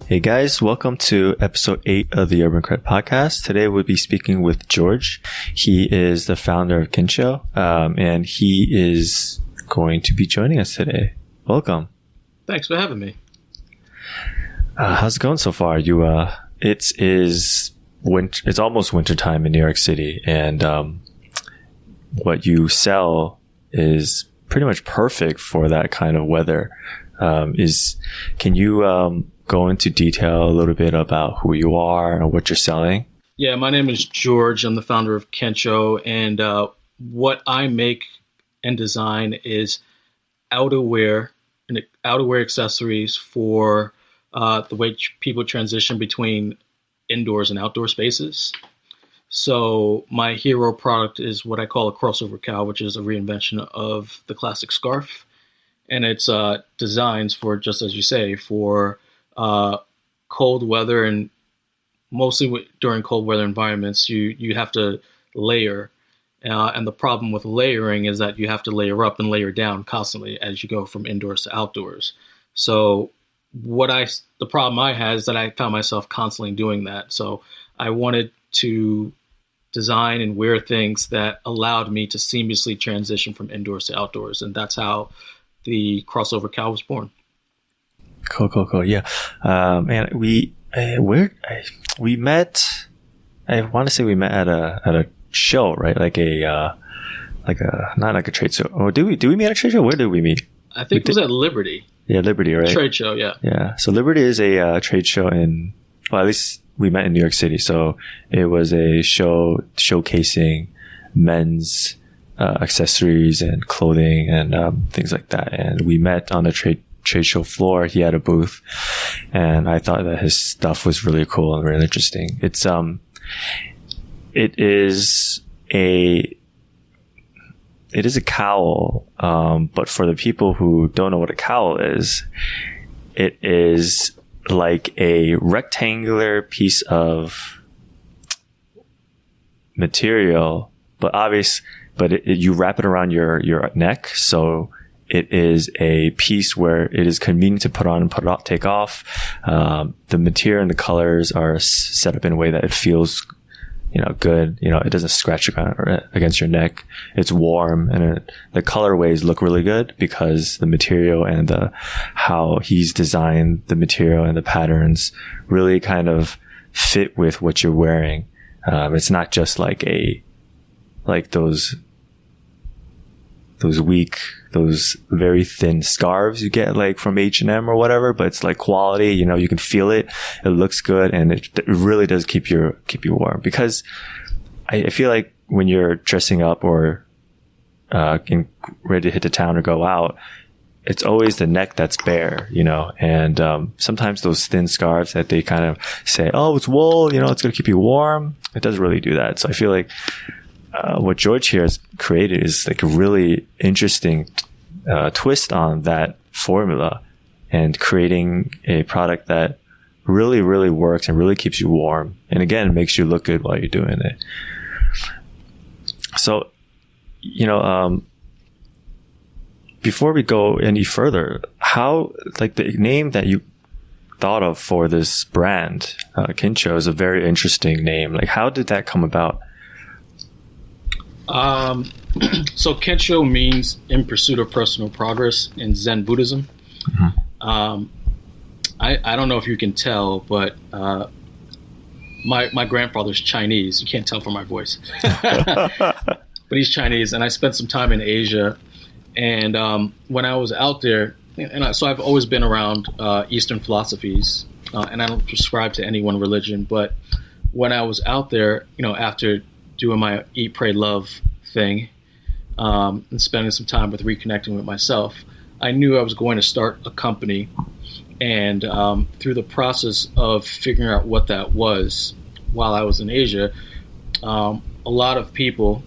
Hey guys, welcome to episode 8 of the UrbanCred podcast. Today we'll be speaking with George. He is the founder of Kynsho, and he is going to be joining us today. Welcome. Thanks for having me. How's it going so far? It's almost wintertime in New York City, and what you sell is pretty much perfect for that kind of weather. Can you go into detail a little bit about who you are and what you're selling? Yeah, my name is George. I'm the founder of Kynsho, and what I make and design is outerwear and outerwear accessories for the way people transition between indoors and outdoor spaces. So my hero product is what I call a crossover cowl, which is a reinvention of the classic scarf. And it's designs for, just as you say, for cold weather, and mostly during cold weather environments, you have to layer. And the problem with layering is that you have to layer up and layer down constantly as you go from indoors to outdoors. So the problem I had is that I found myself constantly doing that. So I wanted to design and wear things that allowed me to seamlessly transition from indoors to outdoors. And that's how the crossover cowl was born. Cool. Yeah. And we met, I want to say we met at a show, right? Not like a trade show. Or did we meet at a trade show? Where did we meet? I think it was at Liberty. Yeah, Liberty, right? Trade show, yeah. Yeah. So Liberty is a trade show at least we met in New York City. So it was a show showcasing men's accessories and clothing and things like that. And we met on the trade show floor. He had a booth, and I thought that his stuff was really cool and really interesting. It is a cowl, but for the people who don't know what a cowl is, it is like a rectangular piece of material, but you wrap it around your neck, so it is a piece where it is convenient to put on and put off, take off. The material and the colors are set up in a way that it feels, good. It doesn't scratch against your neck. It's warm, and the colorways look really good because the material and how he's designed the material and the patterns really kind of fit with what you're wearing. It's not just like those very thin scarves you get like from H&M or whatever, but it's like quality, you can feel it. It looks good, and it really does keep you warm, because I feel like when you're dressing up or getting ready to hit the town or go out, it's always the neck that's bare, and sometimes those thin scarves that they kind of say, oh, it's wool, it's going to keep you warm. It doesn't really do that. So I feel like what George here has created is like a really interesting twist on that formula, and creating a product that really, really works and really keeps you warm. And again, it makes you look good while you're doing it. So, before we go any further, how, like, the name that you thought of for this brand, Kynsho, is a very interesting name. Like, how did that come about? So Kynsho means in pursuit of personal progress in Zen Buddhism. Mm-hmm. I don't know if you can tell, but my grandfather's Chinese. You can't tell from my voice, but he's Chinese, and I spent some time in Asia. And when I was out there, so I've always been around Eastern philosophies, and I don't prescribe to any one religion. But when I was out there, after doing my Eat, Pray, Love thing, and spending some time with reconnecting with myself, I knew I was going to start a company. And through the process of figuring out what that was while I was in Asia, a lot of people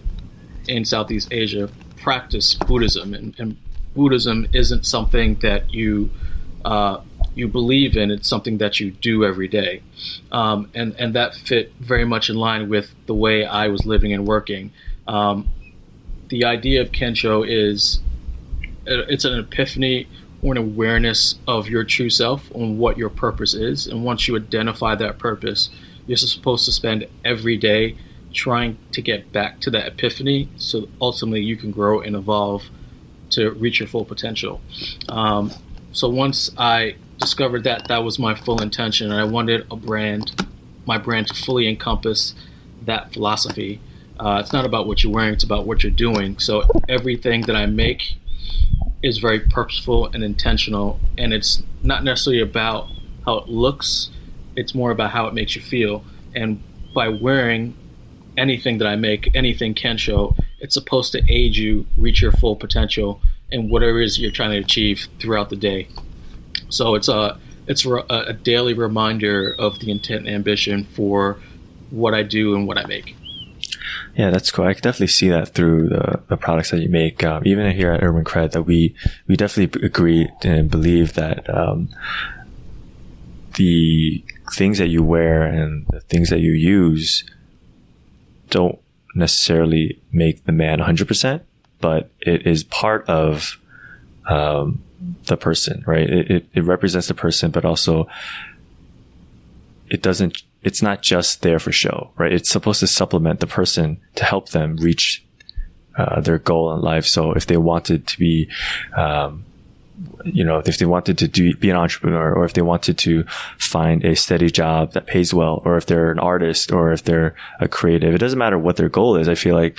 in Southeast Asia practice Buddhism, and Buddhism isn't something that you believe in. It's something that you do every day. And that fit very much in line with the way I was living and working. The idea of Kynsho is it's an epiphany or an awareness of your true self on what your purpose is. And once you identify that purpose, you're supposed to spend every day trying to get back to that epiphany, so ultimately you can grow and evolve to reach your full potential. So once I discovered that that was my full intention, and I wanted my brand to fully encompass that philosophy. It's not about what you're wearing, it's about what you're doing. So everything that I make is very purposeful and intentional, and it's not necessarily about how it looks, it's more about how it makes you feel. And by wearing anything that I make, anything Kynsho, it's supposed to aid you reach your full potential in whatever it is you're trying to achieve throughout the day. So it's a daily reminder of the intent and ambition for what I do and what I make. Yeah, that's cool. I can definitely see that through the products that you make. Even here at UrbanCred, that we definitely agree and believe that the things that you wear and the things that you use don't necessarily make the man 100%, but it is part of the person, right? It represents the person, but also it's not just there for show, right? It's supposed to supplement the person to help them reach their goal in life. So if they wanted to be, if they wanted to be an entrepreneur, or if they wanted to find a steady job that pays well, or if they're an artist, or if they're a creative, it doesn't matter what their goal is. I feel like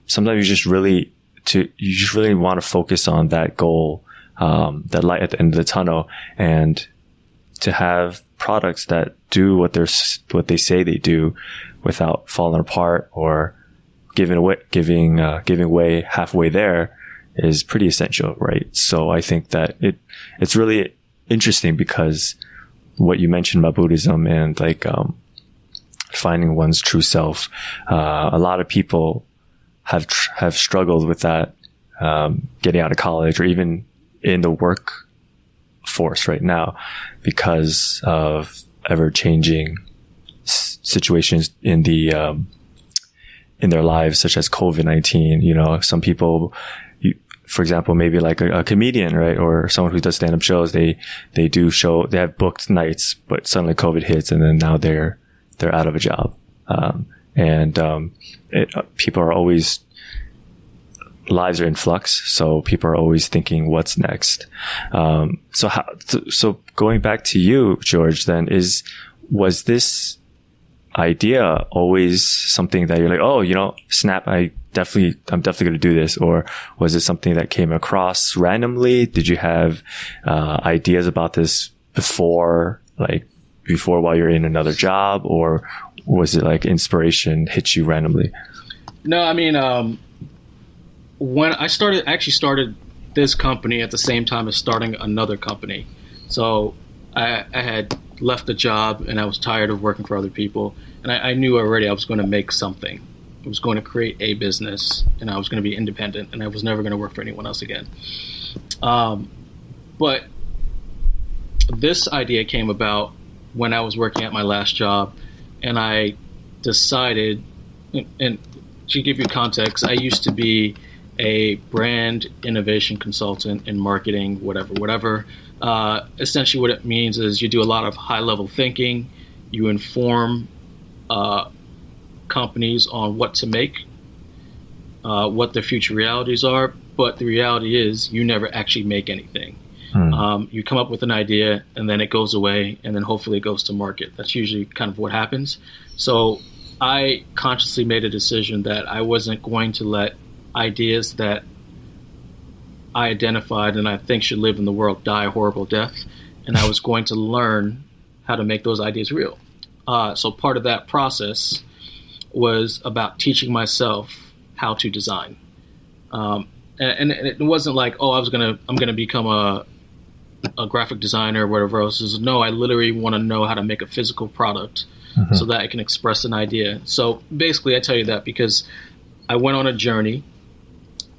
sometimes you just really want to focus on that goal, that light at the end of the tunnel, and to have products that do what they say they do without falling apart or giving way halfway there is pretty essential, right? So I think that it's really interesting, because what you mentioned about Buddhism and finding one's true self, a lot of people have struggled with that, getting out of college or even in the workforce right now, because of ever-changing situations in their lives, such as COVID-19. Some people, for example, maybe like a comedian, right? Or someone who does stand-up shows, they have booked nights, but suddenly COVID hits, and then now they're out of a job. People are always, lives are in flux, so people are always thinking, what's next? So going back to you, George, then was this idea always something that you're like, snap, I'm definitely going to do this? Or was it something that came across randomly? Did you have ideas about this before while you're in another job, or was it like inspiration hit you randomly? No, I mean, when I actually started this company at the same time as starting another company. So I had left a job and I was tired of working for other people. And I knew already I was going to make something. I was going to create a business, and I was going to be independent, and I was never going to work for anyone else again. But this idea came about when I was working at my last job, and I decided, and to give you context, I used to be a brand innovation consultant in marketing, whatever. Essentially what it means is you do a lot of high-level thinking, you inform companies on what to make, what their future realities are, but the reality is you never actually make anything. You come up with an idea, and then it goes away, and then hopefully it goes to market. That's usually kind of what happens. So I consciously made a decision that I wasn't going to let ideas that I identified and I think should live in the world die a horrible death, and I was going to learn how to make those ideas real. So part of that process was about teaching myself how to design, and it wasn't like, I'm gonna become a graphic designer or whatever else. It was, no, I literally want to know how to make a physical product so that I can express an idea. So basically, I tell you that because I went on a journey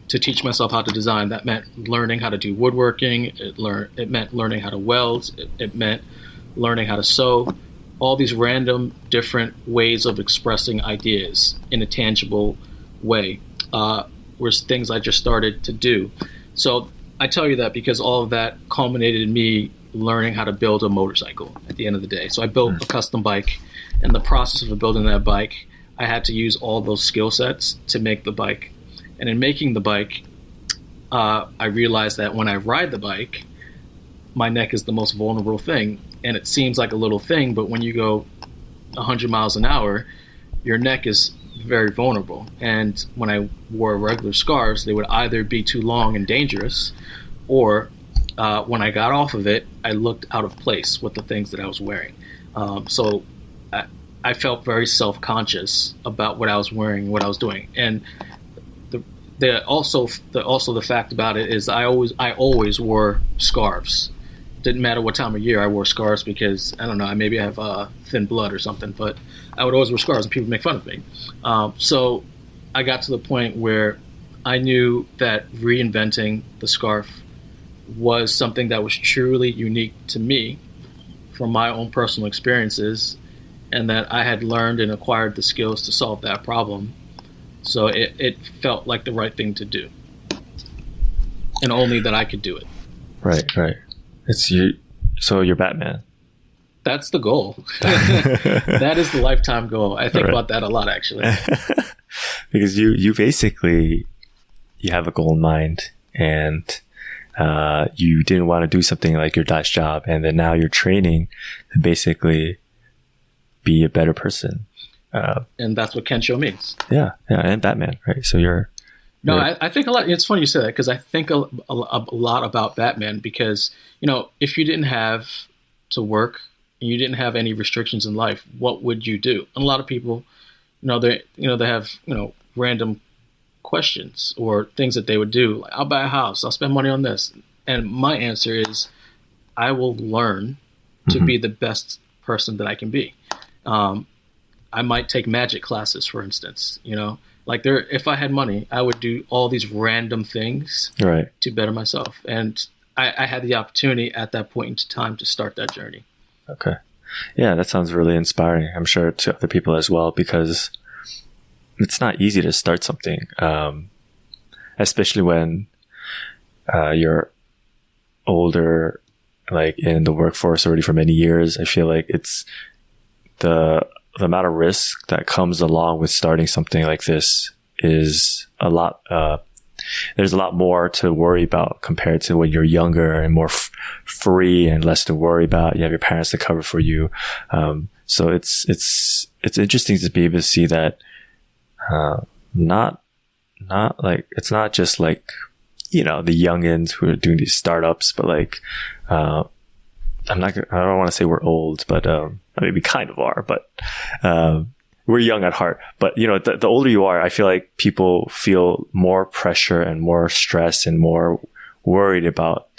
to teach myself how to design. That meant learning how to do woodworking. It meant learning how to weld. It meant learning how to sew. All these random different ways of expressing ideas in a tangible way were things I just started to do. So I tell you that because all of that culminated in me learning how to build a motorcycle at the end of the day. So I built a custom bike. In the process of building that bike, I had to use all those skill sets to make the bike. And in making the bike, I realized that when I ride the bike, my neck is the most vulnerable thing. And it seems like a little thing, but when you go 100 miles an hour, your neck is very vulnerable. And when I wore regular scarves, they would either be too long and dangerous, or when I got off of it, I looked out of place with the things that I was wearing. So I felt very self-conscious about what I was wearing, what I was doing. And also the fact about it is I always wore scarves. Didn't matter what time of year I wore scarves because, I don't know, maybe I have thin blood or something, but I would always wear scarves and people make fun of me. So I got to the point where I knew that reinventing the scarf was something that was truly unique to me from my own personal experiences, and that I had learned and acquired the skills to solve that problem. So it felt like the right thing to do, and only that I could do it. Right. It's you. So you're Batman. That's the goal. That is the lifetime goal. I think about that a lot, actually. Because you basically, you have a goal in mind, and you didn't want to do something like your last job, and then now you're training to basically be a better person. And that's what Kynsho means. Yeah, and Batman, right? So you're... No, I think a lot. It's funny you say that, because I think a lot about Batman, because, if you didn't have to work and you didn't have any restrictions in life, what would you do? And a lot of people, they have, random questions or things that they would do. Like, I'll buy a house. I'll spend money on this. And my answer is, I will learn to be the best person that I can be. I might take magic classes, for instance, if I had money, I would do all these random things to better myself. And I had the opportunity at that point in time to start that journey. Okay. Yeah, that sounds really inspiring. I'm sure to other people as well, because it's not easy to start something, especially when you're older, like in the workforce already for many years. I feel like it's the amount of risk that comes along with starting something like this is a lot. There's a lot more to worry about compared to when you're younger and more free and less to worry about. You have your parents to cover for you. So it's interesting to be able to see that, not like, it's not just like, the youngins who are doing these startups, but like, I don't want to say we're old, but, I mean, we kind of are, but, we're young at heart. But, the older you are, I feel like people feel more pressure and more stress and more worried about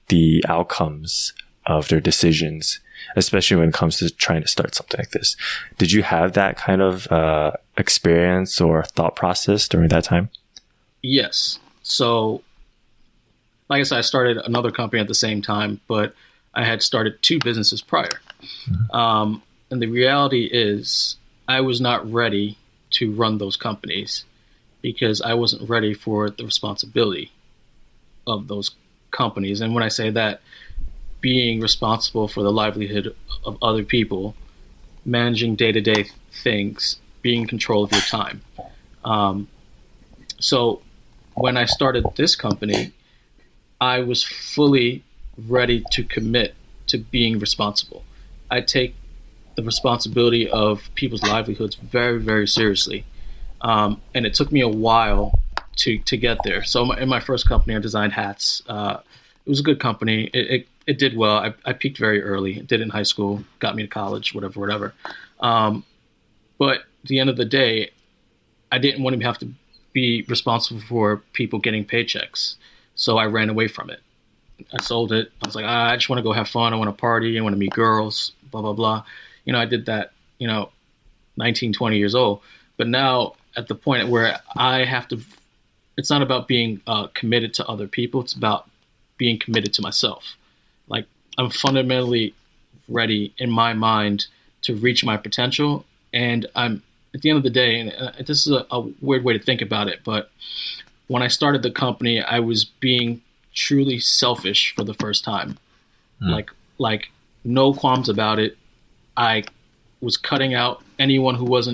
the outcomes of their decisions, especially when it comes to trying to start something like this. Did you have that kind of experience or thought process during that time? Yes. So, like I said, I started another company at the same time, but I had started 2 businesses prior. And the reality is, I was not ready to run those companies because I wasn't ready for the responsibility of those companies. And when I say that, being responsible for the livelihood of other people, managing day-to-day things, being in control of your time. So when I started this company, I was fully ready to commit to being responsible. I take the responsibility of people's livelihoods very, very seriously. And it took me a while to get there. So in my first company, I designed hats. It was a good company. It did well. I peaked very early. It did it in high school, got me to college, whatever. But at the end of the day, I didn't want to have to be responsible for people getting paychecks. So I ran away from it. I sold it. I was like, I just want to go have fun. I want to party. I want to meet girls, blah, blah, blah. I did that, 19, 20 years old. But now at the point where I have to, it's not about being committed to other people. It's about being committed to myself. Like, I'm fundamentally ready in my mind to reach my potential. And I'm, at the end of the day, and this is a weird way to think about it, but when I started the company, I was being truly selfish for the first time. Like no qualms about it. I was cutting out anyone who was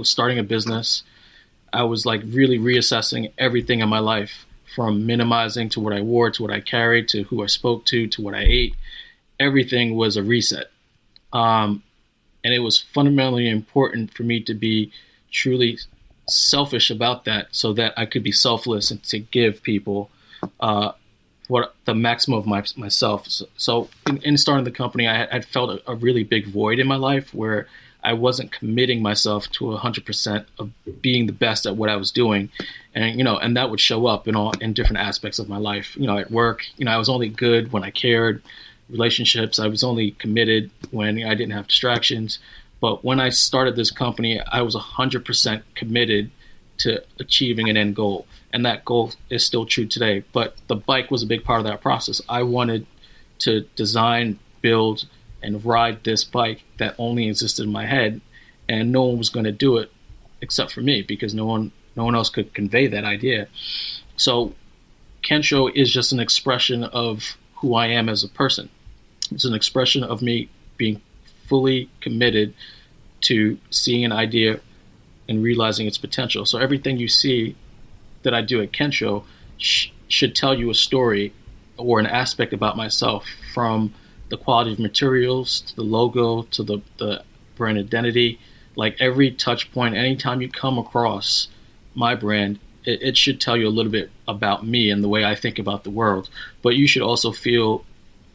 starting a business. I was like really reassessing everything in my life, from minimizing to what I wore, to what I carried, to who I spoke to what I ate. Everything was a reset. And it was fundamentally important for me to be truly selfish about that, so that I could be selfless and to give people what the maximum of myself. So in starting the company, I had felt a really big void in my life where I wasn't committing myself to 100% of being the best at what I was doing. And, and that would show up in different aspects of my life. At work, I was only good when I cared. Relationships, I was only committed when I didn't have distractions. But when I started this company, I was 100% committed to achieving an end goal. And that goal is still true today. But the bike was a big part of that process. I wanted to design, build, and ride this bike that only existed in my head. And no one was going to do it except for me, because no one else could convey that idea. So Kynsho is just an expression of who I am as a person. It's an expression of me being fully committed to seeing an idea and realizing its potential. So everything you see that I do at Kynsho should tell you a story or an aspect about myself, from the quality of materials to the logo to the brand identity. Like every touch point, anytime you come across my brand, it should tell you a little bit about me and the way I think about the world. But you should also feel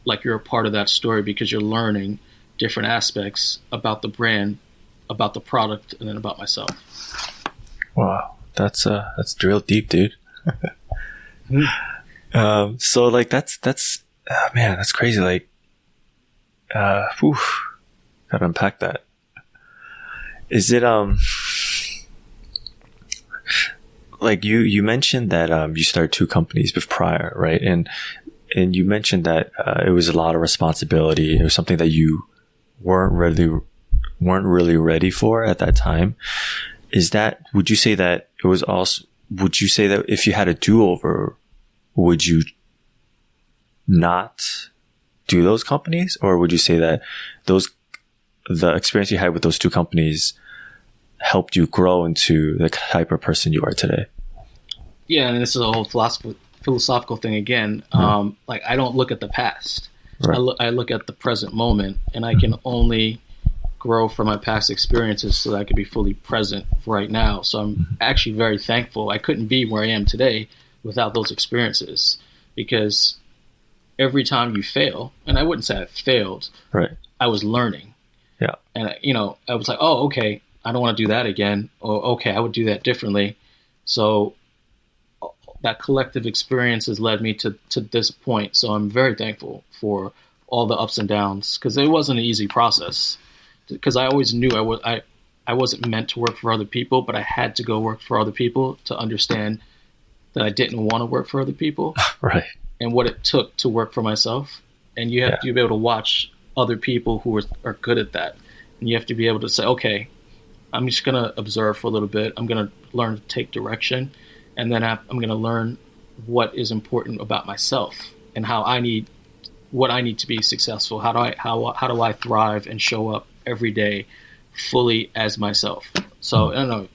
like you're a part of that story, because you're learning different aspects about the brand, about the product, and then about myself. Wow, that's real deep, dude. So like that's man, that's crazy. Like, gotta unpack that. Is it like you mentioned that you started 2 companies prior, right? And you mentioned that it was a lot of responsibility. It was something that you weren't really ready for at that time. Would you say that if you had a do-over, would you not do those companies? Or would you say that the experience you had with those 2 companies helped you grow into the type of person you are today? Yeah, and this is a whole philosophical thing again. Mm-hmm. Like, I don't look at the past. Right. I look at the present moment, and I can only grow from my past experiences so that I can be fully present right now. So I'm actually very thankful. I couldn't be where I am today without those experiences, because every time you fail, and I wouldn't say I failed, right? I was learning. Yeah. And I was like, oh, okay, I don't want to do that again. Or okay, I would do that differently. So that collective experience has led me to this point. So I'm very thankful for all the ups and downs, because it wasn't an easy process. Because I always knew I wasn't meant to work for other people, but I had to go work for other people to understand that I didn't want to work for other people. Right. And what it took to work for myself. And you have to be able to watch other people who are good at that. And you have to be able to say, okay, I'm just going to observe for a little bit. I'm going to learn to take direction. And then I'm going to learn what is important about myself and what I need to be successful. How do I thrive and show up every day fully as myself? So I don't know,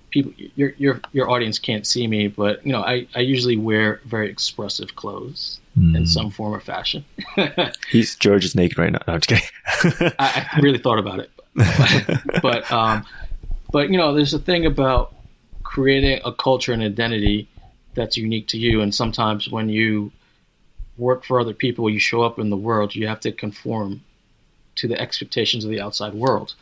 people, your audience can't see me, but I usually wear very expressive clothes in some form or fashion. George is naked right now. No, I'm just kidding. I really thought about it, but there's a thing about creating a culture and identity that's unique to you, and sometimes when you work for other people, you show up in the world, you have to conform to the expectations of the outside world.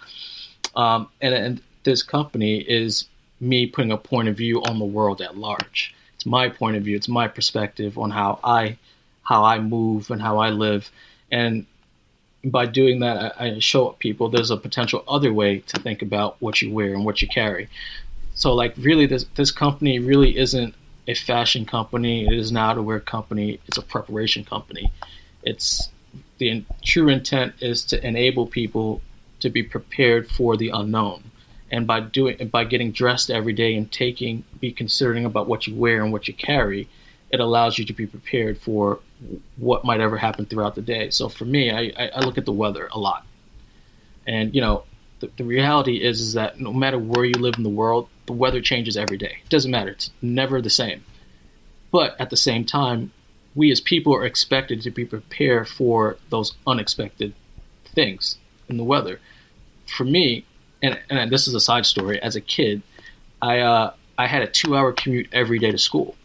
And this company is me putting a point of view on the world at large. It's my point of view. It's my perspective on how I move and how I live. And by doing that, I show people there's a potential other way to think about what you wear and what you carry. So like really this company really isn't a fashion company. It is an outerwear company. It's a preparation company. The true intent is to enable people to be prepared for the unknown. And by getting dressed every day and be considering about what you wear and what you carry, it allows you to be prepared for what might ever happen throughout the day. So for me, I look at the weather a lot. And, the reality is that no matter where you live in the world, the weather changes every day. It doesn't matter. It's never the same. But at the same time, we as people are expected to be prepared for those unexpected things in the weather. For me, and this is a side story, as a kid, I had a 2-hour commute every day to school.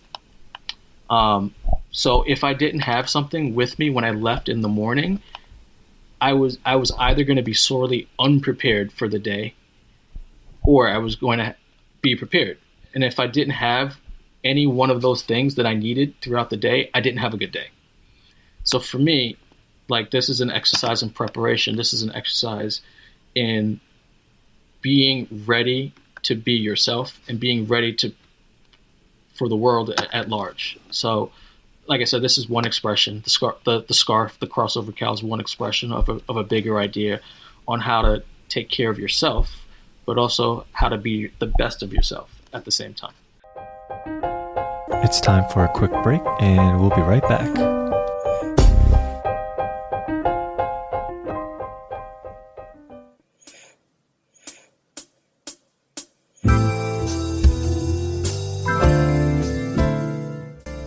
So if I didn't have something with me when I left in the morning, I was either going to be sorely unprepared for the day, or I was going to be prepared. And if I didn't have any one of those things that I needed throughout the day, I didn't have a good day. So for me, like, this is an exercise in preparation. This is an exercise in being ready to be yourself and being ready for the world at large. So, like I said, this is one expression. The scarf, the crossover cowl is one expression of a bigger idea on how to take care of yourself, but also how to be the best of yourself at the same time. It's time for a quick break, and we'll be right back.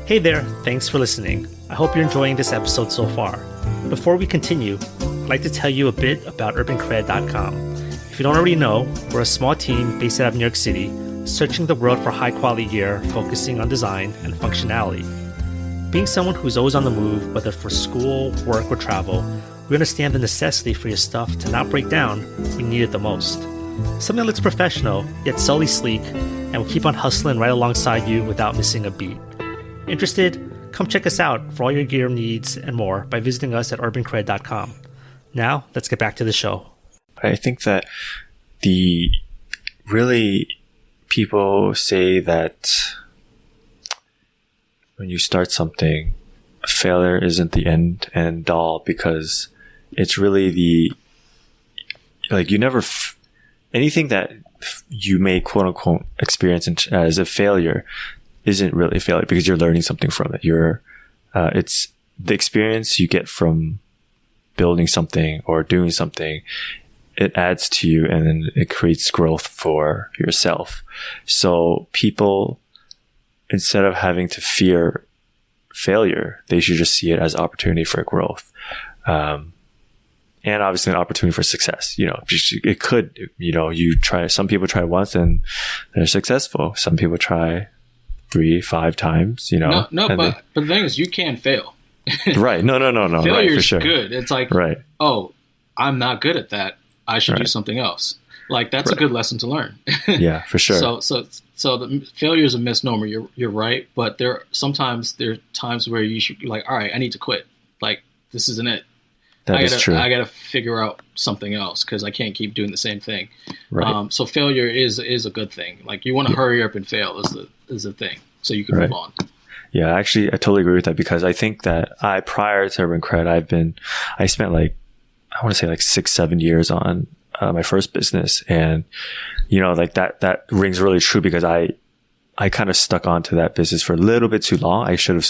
Hey there, thanks for listening. I hope you're enjoying this episode so far. Before we continue, I'd like to tell you a bit about UrbanCred.com. If you don't already know, we're a small team based out of New York City, searching the world for high-quality gear, focusing on design and functionality. Being someone who's always on the move, whether for school, work, or travel, we understand the necessity for your stuff to not break down when you need it the most. Something that looks professional, yet subtly sleek, and will keep on hustling right alongside you without missing a beat. Interested? Come check us out for all your gear needs and more by visiting us at UrbanCred.com. Now, let's get back to the show. I think that people say that when you start something, failure isn't the end all, because it's really anything that you may quote unquote experience as a failure isn't really a failure, because you're learning something from it. It's the experience you get from building something or doing something. It adds to you, and then it creates growth for yourself. So people, instead of having to fear failure, they should just see it as opportunity for growth. And obviously an opportunity for success. It could, some people try once and they're successful. Some people try 3-5 times, No, but the thing is, you can fail. Right. No. Failure right, is for sure. good. It's like, right. Oh, I'm not good at that. I should do something else. Like, that's a good lesson to learn. Yeah, for sure. So the failure is a misnomer. You're right. But there are times where you should be like, all right, I need to quit. Like, this isn't it. Is true. I got to figure out something else, because I can't keep doing the same thing. Right. So failure is a good thing. Like, you want to hurry up and fail is the thing, so you can move on. Yeah, actually, I totally agree with that, because I think that prior to UrbanCred, I spent I want to say 6-7 years on my first business, and that rings really true, because I kind of stuck onto that business for a little bit too long. I should have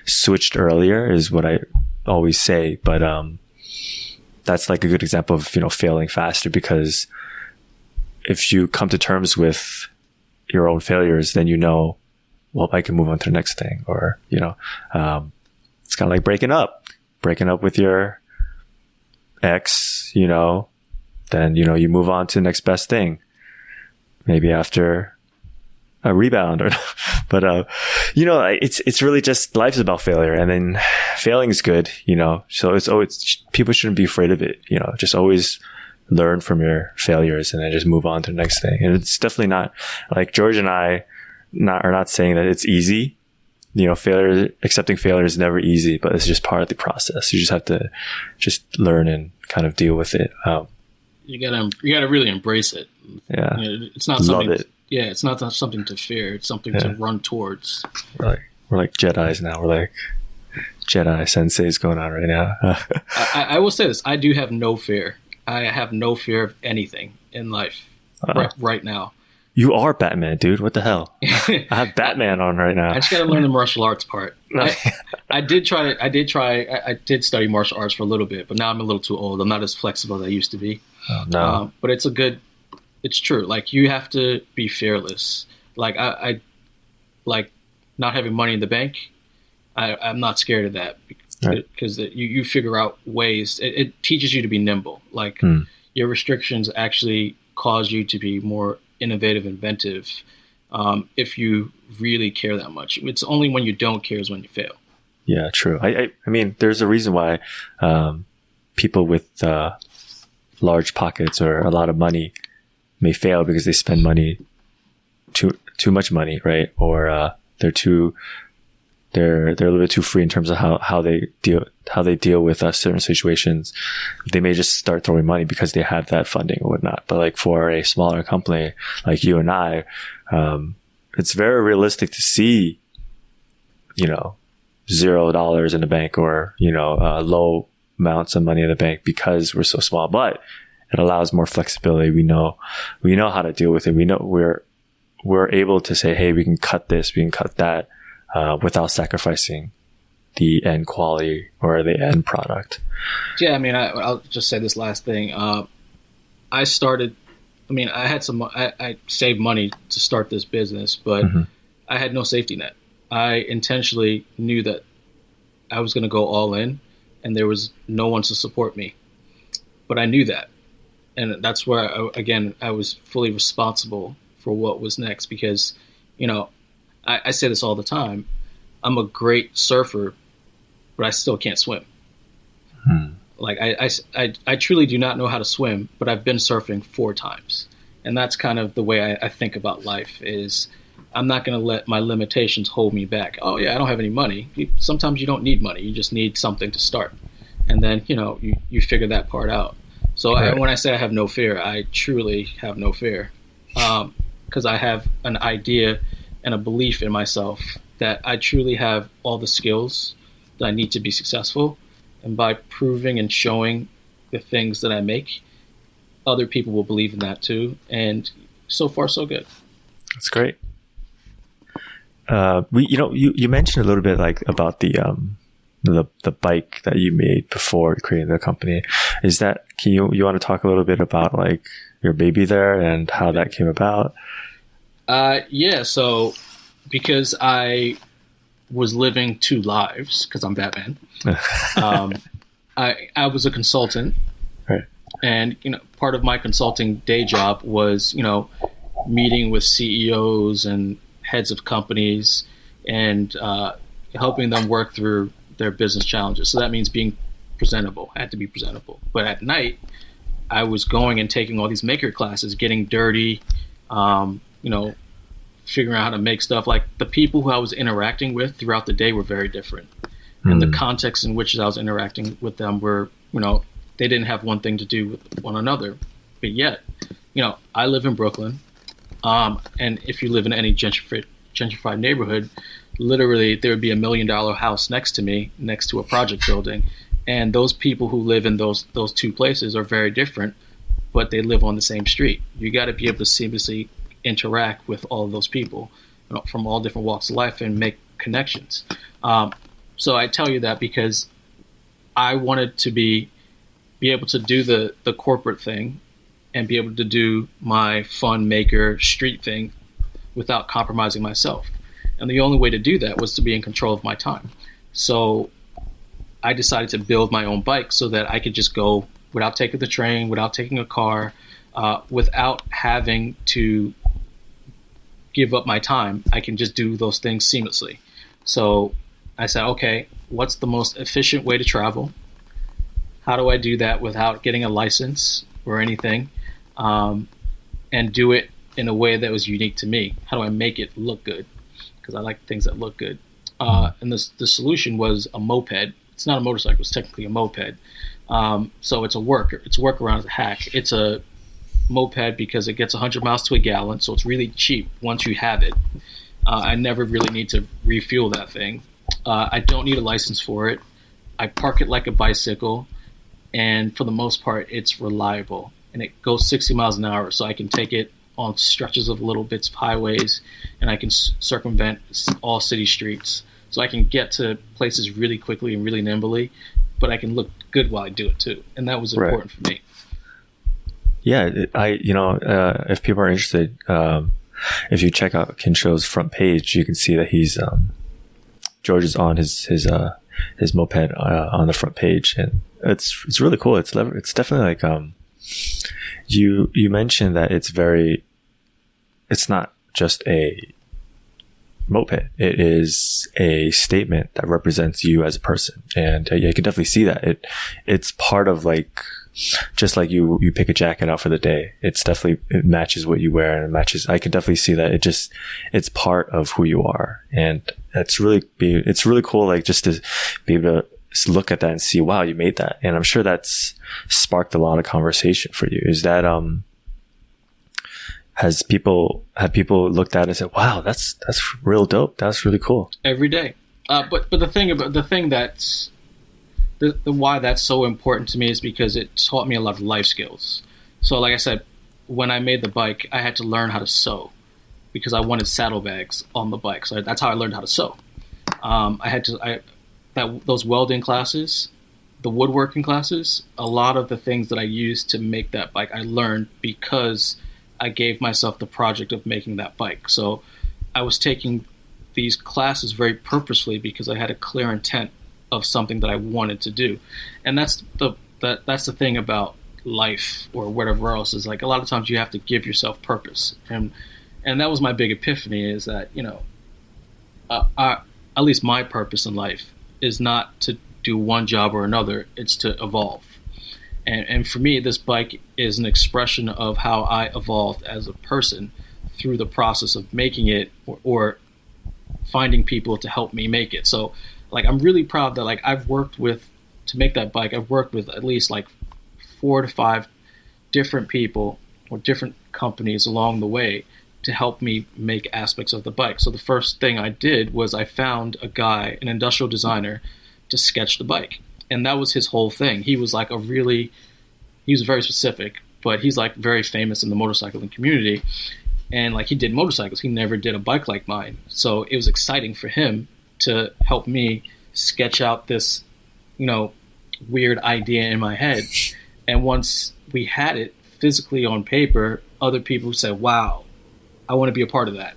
switched earlier, is what I always say, but that's a good example of failing faster, because if you come to terms with your own failures, then well, I can move on to the next thing. Or it's kind of like breaking up with your ex, then you move on to the next best thing, maybe after a rebound, but it's really just, life's about failure, and then failing is good, so it's always, people shouldn't be afraid of it, just always learn from your failures and then just move on to the next thing. And it's definitely not, like, George and I are not saying that it's easy. Accepting failure is never easy, but it's just part of the process. You just have to just learn and kind of deal with it. You gotta really embrace it. Yeah. It's not something. Love it. Yeah, it's not something to fear. It's something to run towards. We're like Jedis now. We're like Jedi senseis going on right now. I will say this. I do have no fear. I have no fear of anything in life right now. you are Batman, dude. What the hell? I have Batman on right now. I just got to learn the martial arts part. I did study martial arts for a little bit, but now I'm a little too old. I'm not as flexible as I used to be. Oh, no. But it's true. Like, you have to be fearless. Like, I like not having money in the bank. I'm not scared of that because you figure out ways. It teaches you to be nimble. Like, your restrictions actually cause you to be more innovative, inventive. If you really care that much, it's only when you don't care is when you fail. Yeah, true. I mean, there's a reason why people with large pockets or a lot of money may fail, because they spend money too much money, right? Or they're a little bit too free in terms of how they deal with certain situations. They may just start throwing money because they have that funding or whatnot. But like for a smaller company like you and I, it's very realistic to see, $0 in the bank or, low amounts of money in the bank because we're so small. But it allows more flexibility. We know how to deal with it. We know we're able to say, hey, we can cut this, we can cut that, without sacrificing the end quality or the end product. Yeah, I mean, I'll just say this last thing. I saved money to start this business, but I had no safety net. I intentionally knew that I was going to go all in, and there was no one to support me. But I knew that. And that's where, I was fully responsible for what was next, because, I say this all the time. I'm a great surfer, but I still can't swim. Like, I truly do not know how to swim, but I've been surfing 4 times. And that's kind of the way I think about life is I'm not going to let my limitations hold me back. Oh, yeah, I don't have any money. Sometimes you don't need money. You just need something to start. And then, you figure that part out. So when I say I have no fear, I truly have no fear. Because I have an idea and a belief in myself that I truly have all the skills that I need to be successful. And by proving and showing the things that I make, other people will believe in that too. And so far, so good. That's great. You mentioned a little bit like about the bike that you made before creating the company. Can you want to talk a little bit about like your baby there and how that came about? Yeah. So because I was living 2 lives, because I'm Batman, I was a consultant. Right. And, part of my consulting day job was, meeting with CEOs and heads of companies and helping them work through their business challenges. So that means being presentable. I had to be presentable. But at night, I was going and taking all these maker classes, getting dirty, figuring out how to make stuff. Like, the people who I was interacting with throughout the day were very different. And the context in which I was interacting with them were, they didn't have one thing to do with one another. But yet, I live in Brooklyn. And if you live in any gentrified neighborhood, literally there would be $1 million house next to me, next to a project building. And those people who live in those 2 places are very different, but they live on the same street. You got to be able to seamlessly interact with all of those people from all different walks of life and make connections. So I tell you that because I wanted to be able to do the corporate thing and be able to do my fun maker street thing without compromising myself. And the only way to do that was to be in control of my time. So I decided to build my own bike so that I could just go without taking the train, without taking a car, without having to give up my time. I can just do those things seamlessly. So I said, okay, what's the most efficient way to travel? How do I do that without getting a license or anything? And do it in a way that was unique to me? How do I make it look good? Because I like things that look good. And the solution was a moped. It's not a motorcycle. It's technically a moped. So it's a workaround, it's a hack. It's a moped because it gets 100 miles to a gallon, so it's really cheap once you have it. I never really need to refuel that thing. I don't need a license for it. I park it like a bicycle, and for the most part, it's reliable. And it goes 60 miles an hour, so I can take it on stretches of little bits of highways, and I can circumvent all city streets. So I can get to places really quickly and really nimbly, but I can look good while I do it too. And that was important for me. Yeah, if people are interested, if you check out Kynsho's front page, you can see that George is on his moped on the front page, and it's really cool. It's definitely like you mentioned that it's not just a moped. It is a statement that represents you as a person, and you can definitely see that it's part of, like, just like you pick a jacket out for the day. It matches what you wear, and it matches. I can definitely see that it's part of who you are, and it's really cool. Like, just to be able to look at that and see, wow, you made that. And I'm sure that's sparked a lot of conversation for you. Is that have people looked at it and said, wow, that's real dope, that's really cool? Every day. But the thing that's the why that's so important to me is because it taught me a lot of life skills. So like I said, when I made the bike, I had to learn how to sew because I wanted saddlebags on the bike. So that's how I learned how to sew. Those welding classes, the woodworking classes, a lot of the things that I used to make that bike, I learned because I gave myself the project of making that bike. So I was taking these classes very purposefully because I had a clear intent of something that I wanted to do. And that's the thing about life or whatever else, is like a lot of times you have to give yourself purpose. And that was my big epiphany, is that, at least my purpose in life is not to do one job or another, it's to evolve. And for me, this bike is an expression of how I evolved as a person through the process of making it or finding people to help me make it. So, like, I'm really proud that, like, to make that bike, I've worked with at least like 4 to 5 different people or different companies along the way to help me make aspects of the bike. So the first thing I did was I found a guy, an industrial designer, to sketch the bike. And that was his whole thing. He was like he was very specific, but he's like very famous in the motorcycling community. And like, he did motorcycles. He never did a bike like mine. So it was exciting for him to help me sketch out this, weird idea in my head. And once we had it physically on paper, other people said, wow, I want to be a part of that.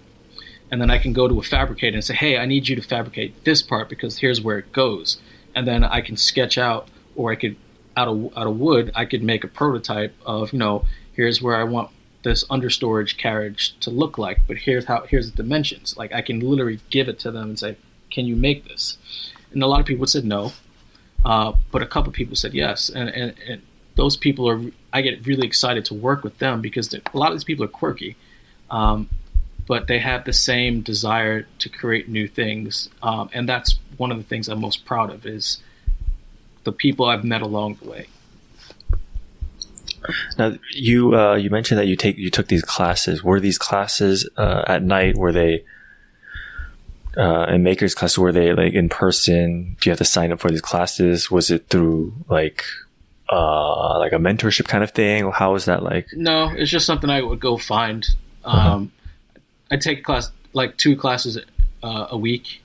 And then I can go to a fabricator and say, hey, I need you to fabricate this part because here's where it goes. And then I can sketch out, or I could, out of wood, I could make a prototype of, here's where I want this understorage carriage to look like, but here's the dimensions. Like, I can literally give it to them and say, can you make this? And a lot of people said no, but a couple of people said yes. And those people I get really excited to work with them because a lot of these people are quirky, but they have the same desire to create new things. And that's one of the things I'm most proud of, is the people I've met along the way. Now, you mentioned that you took these classes. Were these classes at night? Were they in makers class? Were they like in person? Do you have to sign up for these classes? Was it through like a mentorship kind of thing? How was that like? No, it's just something I would go find. I take a class, like 2 classes a week.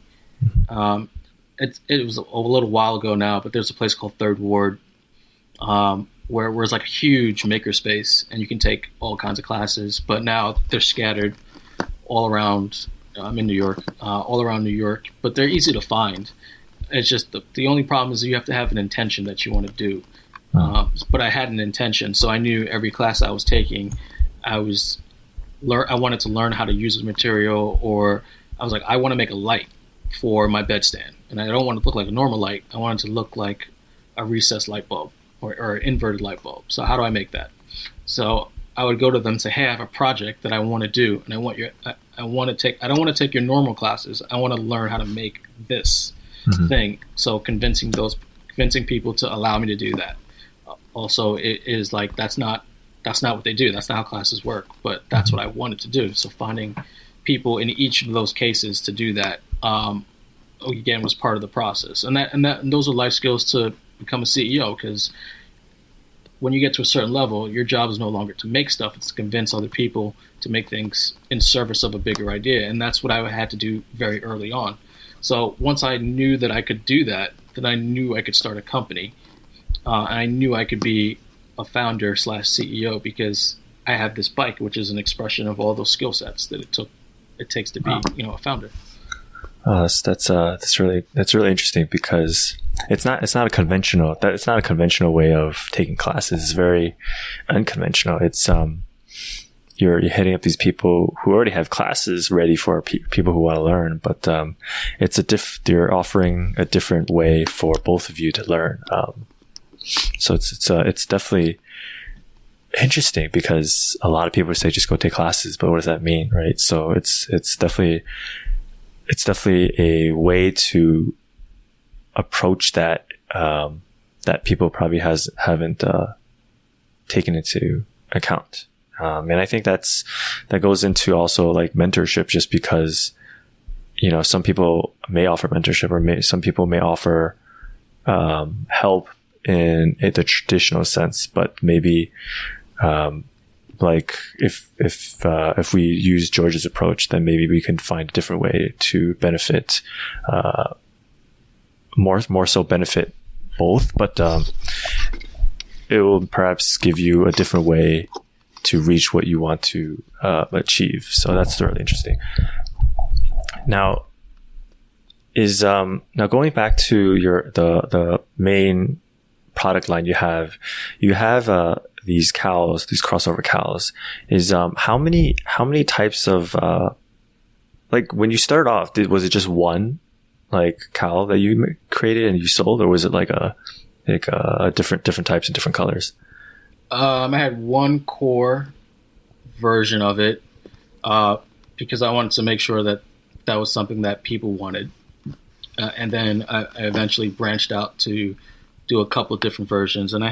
It was a little while ago now, but there's a place called Third Ward, where it's like a huge makerspace, and you can take all kinds of classes. But now they're scattered all around. I'm in New York, all around New York, but they're easy to find. It's just the only problem is you have to have an intention that you want to do. But I had an intention, so I knew every class I was taking, I wanted to learn how to use the material, or I was like, I want to make a light for my bedstand, and I don't want it to look like a normal light. I want it to look like a recessed light bulb or an inverted light bulb. So how do I make that? So I would go to them and say, hey, I have a project that I want to do, and I don't want to take your normal classes. I want to learn how to make this thing. So convincing people to allow me to do that. Also, it is like, that's not what they do. That's not how classes work, but that's what I wanted to do. So finding people in each of those cases to do that, again, was part of the process. And those are life skills to become a CEO, because when you get to a certain level, your job is no longer to make stuff; it's to convince other people to make things in service of a bigger idea, and that's what I had to do very early on. So once I knew that I could do that, then I knew I could start a company. I knew I could be a founder / CEO because I have this bike, which is an expression of all those skill sets that it takes to be, a founder. That's really interesting because it's not a conventional way of taking classes. It's very unconventional. It's you're hitting up these people who already have classes ready for people who want to learn, but you're offering a different way for both of you to learn. So it's definitely interesting because a lot of people say just go take classes, but what does that mean, right? So it's definitely a way to approach that that people probably haven't taken into account. And I think that goes into also like mentorship, just because, some people may offer mentorship or some people may offer help in the traditional sense, but maybe like if we use George's approach, then maybe we can find a different way to benefit, more so benefit both, but it will perhaps give you a different way to reach what you want to achieve. So that's really interesting. Now, going back to the main product line you have these cows, these crossover cows. Is how many types of like when you started off, was it just one like cow that you created and you sold, or was it like a different types and different colors? I had one core version of it because I wanted to make sure that was something that people wanted, and then I eventually branched out to do a couple of different versions. And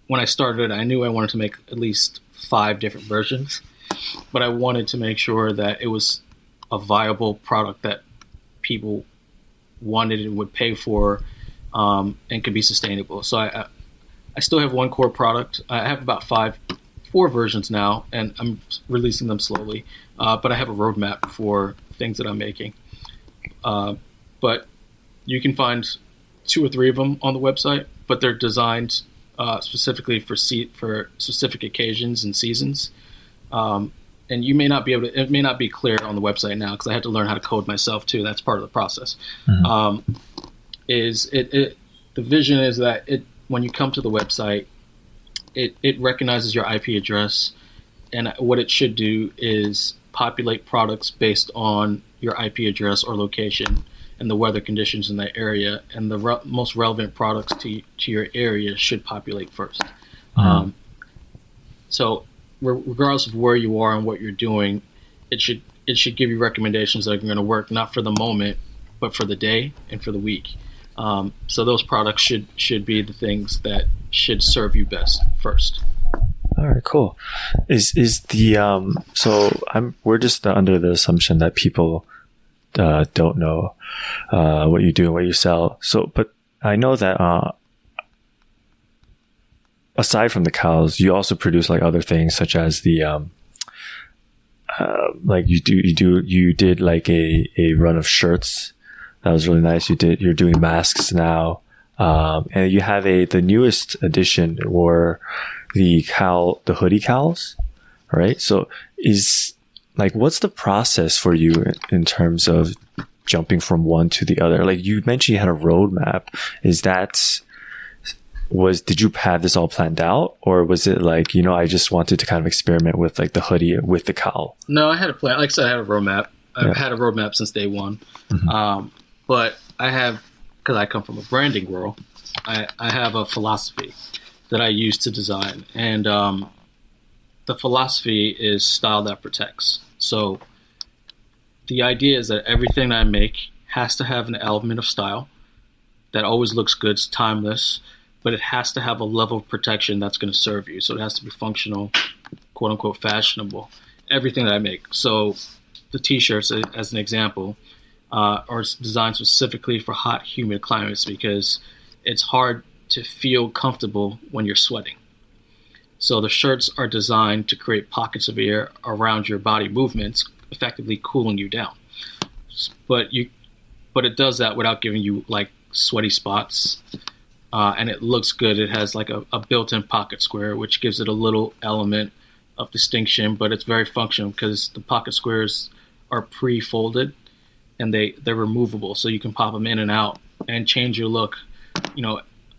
when I started, I knew I wanted to make at least 5 different versions, but I wanted to make sure that it was a viable product that people wanted and would pay for, and could be sustainable. So I still have one core product. I have about 4 versions now, and I'm releasing them slowly. But I have a roadmap for things that I'm making. But you can find 2 or 3 of them on the website, but they're designed specifically for specific occasions and seasons. And you may not be able to, it may not be clear on the website now because I had to learn how to code myself too. That's part of the process. Mm-hmm. The vision is that when you come to the website, it recognizes your IP address, and what it should do is populate products based on your IP address or location and the weather conditions in that area, and the most relevant products to your area should populate first. Mm-hmm. So regardless of where you are and what you're doing, it should give you recommendations that are going to work not for the moment, but for the day and for the week. So those products should be the things that should serve you best first. All right, cool. Is the we're just under the assumption that people don't know what you do and what you sell. So, but I know that aside from the cows, you also produce like other things such as the like you did like a run of shirts. That was really nice. You're doing masks now. And you have the newest edition were the hoodie cows, right? So what's the process for you in terms of jumping from one to the other? Like you mentioned you had a roadmap. Did you have this all planned out, or was it like, I just wanted to kind of experiment with like the hoodie with the cowl? No, I had a plan. Like I said, I had a roadmap. I've had a roadmap since day one. Mm-hmm. But because I come from a branding world, I have a philosophy that I use to design. And the philosophy is style that protects. So the idea is that everything that I make has to have an element of style that always looks good, it's timeless, but it has to have a level of protection that's going to serve you. So it has to be functional, quote unquote, fashionable, everything that I make. So the t-shirts, as an example, are designed specifically for hot, humid climates because it's hard to feel comfortable when you're sweating. So the shirts are designed to create pockets of air around your body movements, effectively cooling you down. But it does that without giving you like sweaty spots. And it looks good. It has like a built-in pocket square, which gives it a little element of distinction, but it's very functional because the pocket squares are pre-folded and they're removable, so you can pop them in and out and change your look,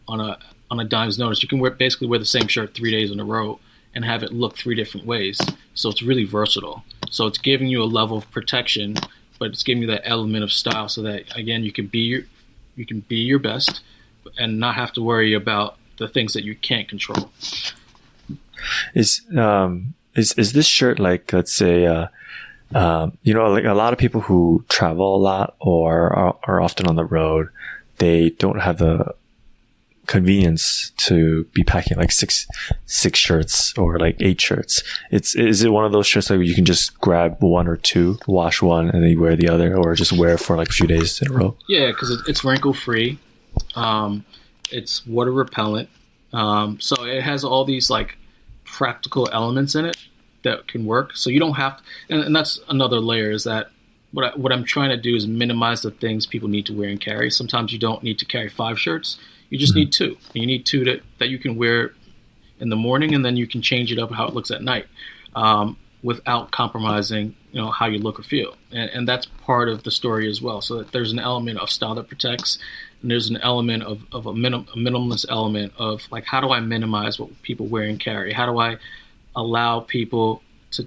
on a dime's notice. You can basically wear the same shirt 3 days in a row and have it look 3 different ways. So it's really versatile. So it's giving you a level of protection, but it's giving you that element of style so that, again, you can be your best and not have to worry about the things that you can't control. Is this shirt like, let's say, like a lot of people who travel a lot or are often on the road, they don't have the convenience to be packing like six shirts or like 8 shirts. Is it one of those shirts like you can just grab 1 or 2, wash one, and then you wear the other, or just wear for like a few days in a row? Yeah, because it's wrinkle free. It's water repellent. So it has all these like practical elements in it that can work. So you don't have to, and that's another layer, is that what I'm trying to do is minimize the things people need to wear and carry. Sometimes you don't need to carry 5 shirts. You just need 2. You need 2 that you can wear in the morning, and then you can change it up how it looks at night, without compromising, how you look or feel. And that's part of the story as well. So that there's an element of style that protects, and there's an element of a minimalist element of like, how do I minimize what people wear and carry? How do I allow people to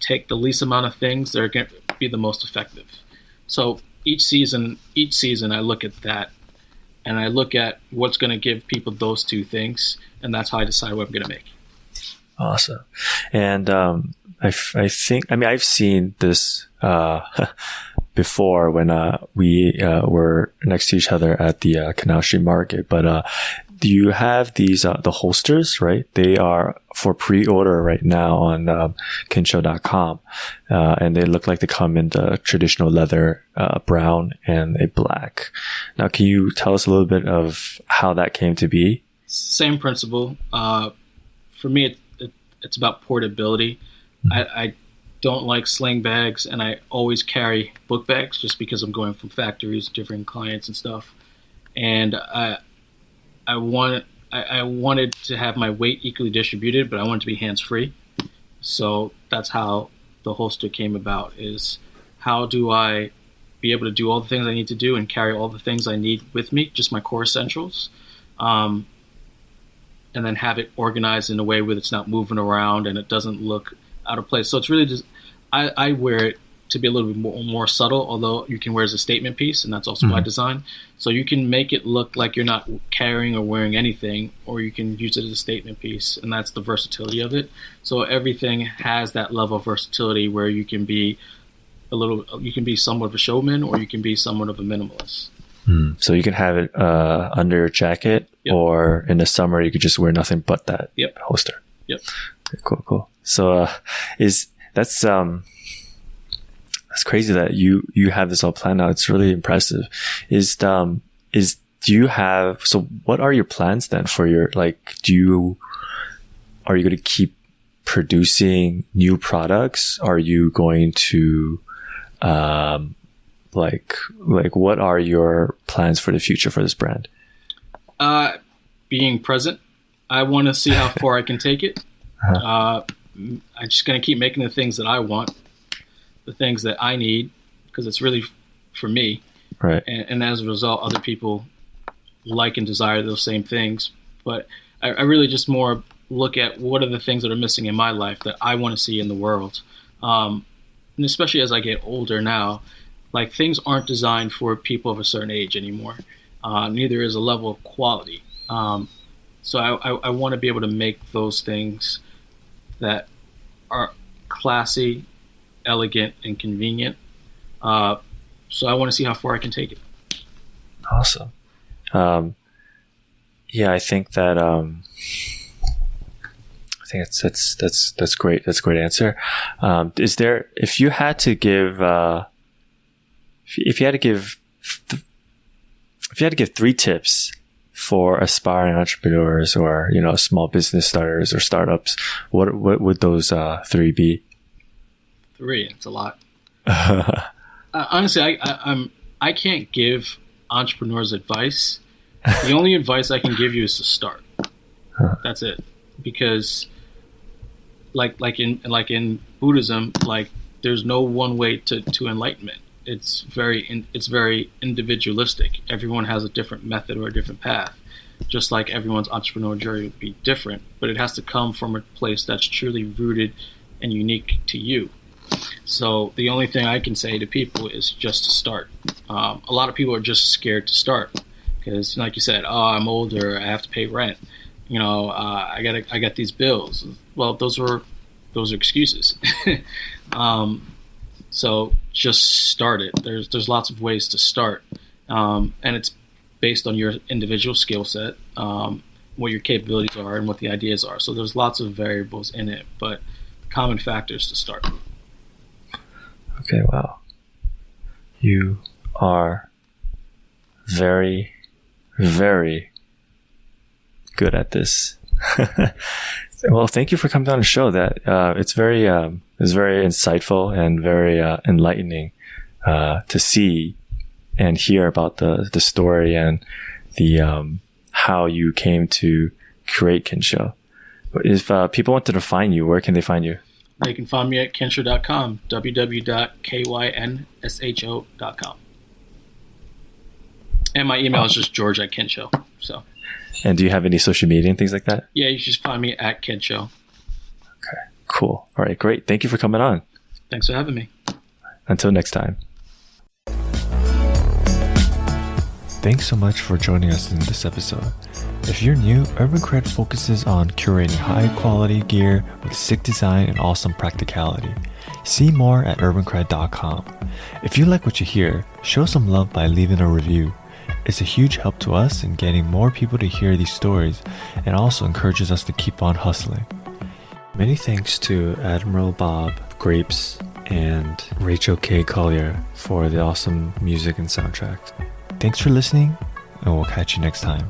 take the least amount of things that are going to be the most effective? So each season I look at that, and I look at what's going to give people those 2 things, and that's how I decide what I'm going to make. Awesome. And I think I've seen this before when we were next to each other at the Canal Street Market. But do you have these the holsters, right? They are for pre-order right now on Kynsho.com, and they look like they come in the traditional leather brown and a black. Now, can you tell us a little bit of how that came to be? Same principle. For me, it's about portability. I don't like sling bags, and I always carry book bags just because I'm going from factories, different clients and stuff. And I wanted to have my weight equally distributed, but I wanted to be hands-free. So that's how the holster came about, is how do I be able to do all the things I need to do and carry all the things I need with me, just my core essentials, and then have it organized in a way where it's not moving around and it doesn't look out of place. So it's really just, I wear it to be a little bit more subtle, although you can wear it as a statement piece, and that's also by design. So you can make it look like you're not carrying or wearing anything, or you can use it as a statement piece, and that's the versatility of it. So everything has that level of versatility where you can be somewhat of a showman, or you can be somewhat of a minimalist. So you can have it under your jacket, or in the summer you could just wear nothing but that holster. Yep. Cool. So that's crazy that you have this all planned out. It's really impressive. So what are your plans then for your, like, are you going to keep producing new products? Are you going to, what are your plans for the future for this brand? Being present. I want to see how far I can take it. I'm just going to keep making the things that I want, the things that I need, because it's really for me. Right. And as a result, other people like and desire those same things. But I really just more look at what are the things that are missing in my life that I want to see in the world. And especially as I get older now, like, things aren't designed for people of a certain age anymore. Neither is a level of quality. So I want to be able to make those things that are classy, elegant, and convenient. So I want to see how far I can take it. Awesome. I think that that's great. That's a great answer. Is there, if you had to give 3 tips for aspiring entrepreneurs or, small business starters or startups, what would those 3 be? 3, it's a lot. Honestly, I can't give entrepreneurs advice. The only advice I can give you is to start. That's it. Because like in Buddhism, there's no one way to enlightenment. It's very individualistic. Everyone has a different method or a different path. Just like everyone's entrepreneurial journey would be different, but it has to come from a place that's truly rooted and unique to you. So the only thing I can say to people is just to start. A lot of people are just scared to start because, like you said, I'm older, I have to pay rent. I got these bills. Well, those are excuses. So just start it. There's lots of ways to start, and it's based on your individual skill set, what your capabilities are, and what the ideas are. So there's lots of variables in it, but common factors to start. Okay, wow. You are very, very good at this. Well, thank you for coming on the show. That it's very insightful and very enlightening to see and hear about the story and the how you came to create Kynsho. If people wanted to find you, where can they find you? They can find me at kynsho.com, www.kynsho.com. And my email is just george@kynsho. So. And do you have any social media and things like that? Yeah, you should just find me at Kynsho. Okay, cool. All right, great. Thank you for coming on. Thanks for having me. Until next time. Thanks so much for joining us in this episode. If you're new, UrbanCred focuses on curating high-quality gear with sick design and awesome practicality. See more at UrbanCred.com. If you like what you hear, show some love by leaving a review. It's a huge help to us in getting more people to hear these stories and also encourages us to keep on hustling. Many thanks to Admiral Bob Grapes and Rachel K. Collier for the awesome music and soundtrack. Thanks for listening, and we'll catch you next time.